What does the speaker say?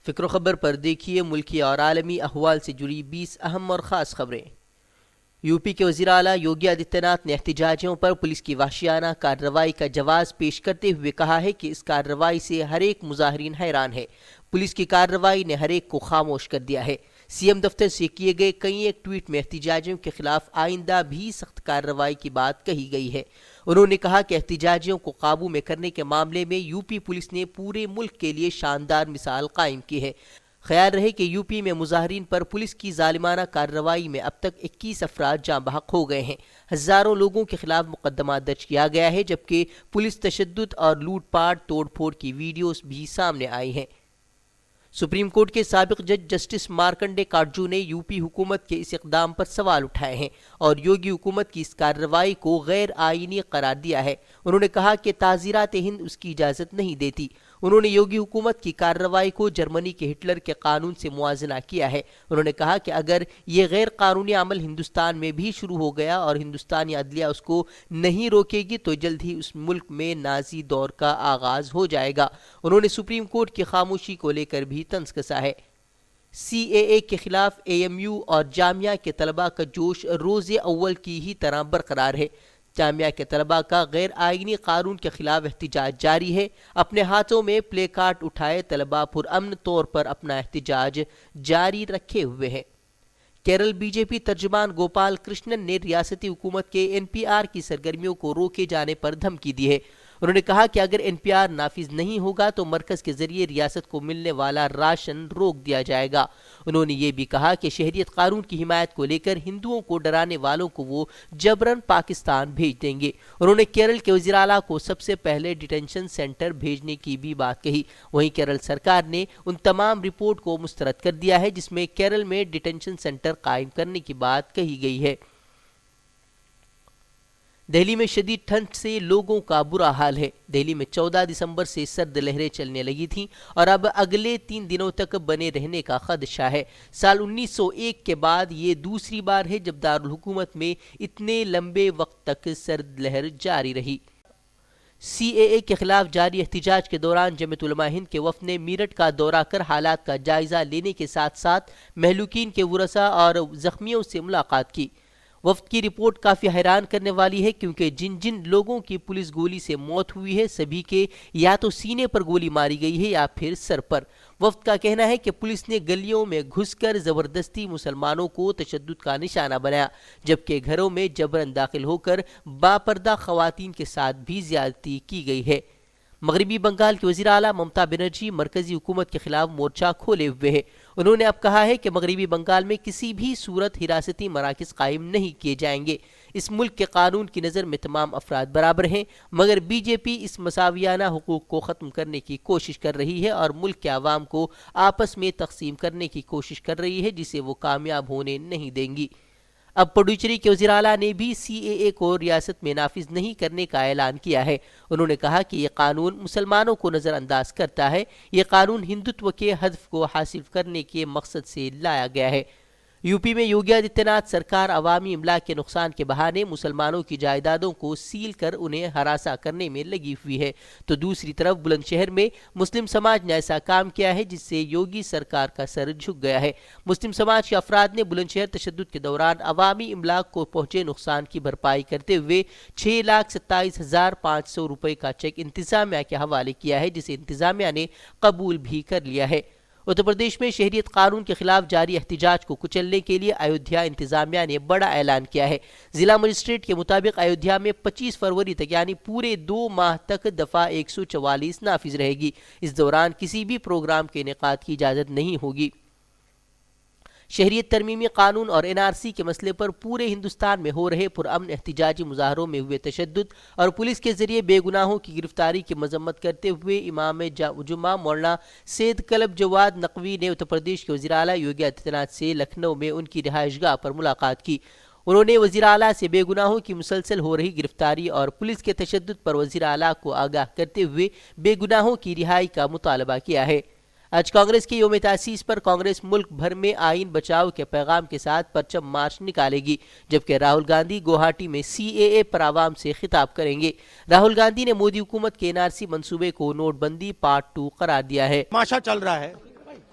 فکر و خبر پر دیکھیے ملکی اور عالمی احوال سے جڑی 20 اہم اور خاص خبریں۔ یو پی کے وزیر اعلیٰ یوگی آدتیہ ناتھ نے احتجاجیوں پر پولیس کی وحشیانہ کارروائی کا جواز پیش کرتے ہوئے کہا ہے کہ اس کارروائی سے ہر ایک مظاہرین حیران ہے۔ پولیس کی کارروائی نے ہر ایک کو خاموش کر دیا ہے۔ سی ایم دفتر سے کیے گئے کئی ایک ٹویٹ میں احتجاجیوں کے خلاف آئندہ بھی سخت کارروائی کی بات کہی گئی ہے۔ انہوں نے کہا کہ احتجاجیوں کو قابو میں کرنے کے معاملے میں یو پی پولیس نے پورے ملک کے لیے شاندار مثال قائم کی ہے۔ خیال رہے کہ یو پی میں مظاہرین پر پولیس کی ظالمانہ کارروائی میں اب تک 21 افراد جاں بحق ہو گئے ہیں۔ ہزاروں لوگوں کے خلاف مقدمہ درج کیا گیا ہے، جبکہ پولیس تشدد اور لوٹ پاٹ توڑ پھوڑ کی ویڈیوز بھی سامنے آئی ہیں۔ سپریم کورٹ کے سابق جج جسٹس مارکنڈے کاٹجو نے یو پی حکومت کے اس اقدام پر سوال اٹھائے ہیں اور یوگی حکومت کی اس کارروائی کو غیر آئینی قرار دیا ہے۔ انہوں نے کہا کہ تعزیرات ہند اس کی اجازت نہیں دیتی۔ انہوں نے یوگی حکومت کی کارروائی کو جرمنی کے ہٹلر کے قانون سے موازنہ کیا ہے۔ انہوں نے کہا کہ اگر یہ غیر قانونی عمل ہندوستان میں بھی شروع ہو گیا اور ہندوستانی عدلیہ اس کو نہیں روکے گی تو جلد ہی اس ملک میں نازی دور کا آغاز ہو جائے گا۔ انہوں نے سپریم کورٹ کی خاموشی کو لے کر بھی طنز کسا ہے۔ سی اے اے کے خلاف اے ایم یو اور جامعہ کے طلباء کا جوش روز اول کی ہی طرح برقرار ہے۔ جامعہ کے طلباء کا غیر آئینی قانون کے خلاف احتجاج جاری ہے۔ اپنے ہاتھوں میں پلے کارڈ اٹھائے طلباء پرامن طور پر اپنا احتجاج جاری رکھے ہوئے ہیں۔ کیرل بی جے پی ترجمان گوپال کرشنن نے ریاستی حکومت کے این پی آر کی سرگرمیوں کو روکے جانے پر دھمکی دی ہے۔ انہوں نے کہا کہ اگر این پی آر نافذ نہیں ہوگا تو مرکز کے ذریعے ریاست کو ملنے والا راشن روک دیا جائے گا۔ انہوں نے یہ بھی کہا کہ شہریت قانون کی حمایت کو لے کر ہندوؤں کو ڈرانے والوں کو وہ جبراً پاکستان بھیج دیں گے۔ انہوں نے کیرل کے وزیر اعلیٰ کو سب سے پہلے ڈیٹینشن سینٹر بھیجنے کی بھی بات کہی۔ وہیں کیرل سرکار نے ان تمام رپورٹ کو مسترد کر دیا ہے جس میں کیرل میں ڈیٹینشن سینٹر قائم کرنے کی بات کہی گئی ہے۔ دہلی میں شدید ٹھنڈ سے لوگوں کا برا حال ہے۔ دہلی میں 14 دسمبر سے سرد لہریں چلنے لگی تھیں اور اب اگلے 3 دنوں تک بنے رہنے کا خدشہ ہے۔ سال 1901 کے بعد یہ دوسری بار ہے جب دارالحکومت میں اتنے لمبے وقت تک سرد لہر جاری رہی۔ سی اے اے کے خلاف جاری احتجاج کے دوران جمعیت علماء ہند کے وفد نے میرٹھ کا دورہ کر حالات کا جائزہ لینے کے ساتھ ساتھ مہلوکین کے ورثاء اور زخمیوں سے ملاقات کی۔ وفد کی رپورٹ کافی حیران کرنے والی ہے کیونکہ جن جن لوگوں کی پولیس گولی سے موت ہوئی ہے سبھی کے یا تو سینے پر گولی ماری گئی ہے یا پھر سر پر۔ وفد کا کہنا ہے کہ پولیس نے گلیوں میں گھس کر زبردستی مسلمانوں کو تشدد کا نشانہ بنایا، جبکہ گھروں میں جبراً داخل ہو کر باپردہ خواتین کے ساتھ بھی زیادتی کی گئی ہے۔ مغربی بنگال کے وزیر اعلیٰ ممتا بنرجی مرکزی حکومت کے خلاف مورچہ کھولے ہوئے ہیں۔ انہوں نے اب کہا ہے کہ مغربی بنگال میں کسی بھی صورت حراستی مراکز قائم نہیں کیے جائیں گے۔ اس ملک کے قانون کی نظر میں تمام افراد برابر ہیں، مگر بی جے پی اس مساویانہ حقوق کو ختم کرنے کی کوشش کر رہی ہے اور ملک کے عوام کو آپس میں تقسیم کرنے کی کوشش کر رہی ہے جسے وہ کامیاب ہونے نہیں دیں گی۔ اب پڈوچیری کے وزیر اعلیٰ نے بھی سی اے اے کو ریاست میں نافذ نہیں کرنے کا اعلان کیا ہے۔ انہوں نے کہا کہ یہ قانون مسلمانوں کو نظر انداز کرتا ہے۔ یہ قانون ہندوتو کے ہدف کو حاصل کرنے کے مقصد سے لایا گیا ہے۔ یو پی میں یوگی آدتیہ ناتھ سرکار عوامی املاک کے نقصان کے بہانے مسلمانوں کی جائیدادوں کو سیل کر انہیں ہراساں کرنے میں لگی ہوئی ہے، تو دوسری طرف بلند شہر میں مسلم سماج نے ایسا کام کیا ہے جس سے یوگی سرکار کا سر جھک گیا ہے۔ مسلم سماج کے افراد نے بلند شہر تشدد کے دوران عوامی املاک کو پہنچے نقصان کی بھرپائی کرتے ہوئے 6,27,500 روپے کا چیک انتظامیہ کے حوالے کیا ہے، جسے انتظامیہ نے قبول بھی کر لیا ہے۔ اتر پردیش میں شہریت قانون کے خلاف جاری احتجاج کو کچلنے کے لیے ایودھیا انتظامیہ نے بڑا اعلان کیا ہے۔ ضلع مجسٹریٹ کے مطابق ایودھیا میں 25 فروری تک یعنی پورے 2 ماہ تک دفعہ 144 نافذ رہے گی۔ اس دوران کسی بھی پروگرام کے انعقاد کی اجازت نہیں ہوگی۔ شہریت ترمیمی قانون اور این آر سی کے مسئلے پر پورے ہندوستان میں ہو رہے پرامن احتجاجی مظاہروں میں ہوئے تشدد اور پولیس کے ذریعے بے گناہوں کی گرفتاری کی مذمت کرتے ہوئے امام جمعہ مولانا سید کلب جواد نقوی نے اتر پردیش کے وزیر اعلیٰ یوگی آدتیہ ناتھ سے لکھنؤ میں ان کی رہائش گاہ پر ملاقات کی۔ انہوں نے وزیر اعلیٰ سے بے گناہوں کی مسلسل ہو رہی گرفتاری اور پولیس کے تشدد پر وزیر اعلیٰ کو آگاہ کرتے ہوئے بے گناہوں کی رہائی کا مطالبہ کیا ہے۔ آج کانگریس کے یوم تاسیس پر کانگریس ملک بھر میں آئین بچاؤ کے پیغام کے ساتھ پرچم مارچ نکالے گی، جبکہ راہل گاندھی گوہاٹی میں سی اے اے پر عوام سے خطاب کریں گے۔ راہل گاندھی نے مودی حکومت کے این آر سی منصوبے کو نوٹ بندی پارٹ 2 قرار دیا ہے۔ تماشا چل رہا ہے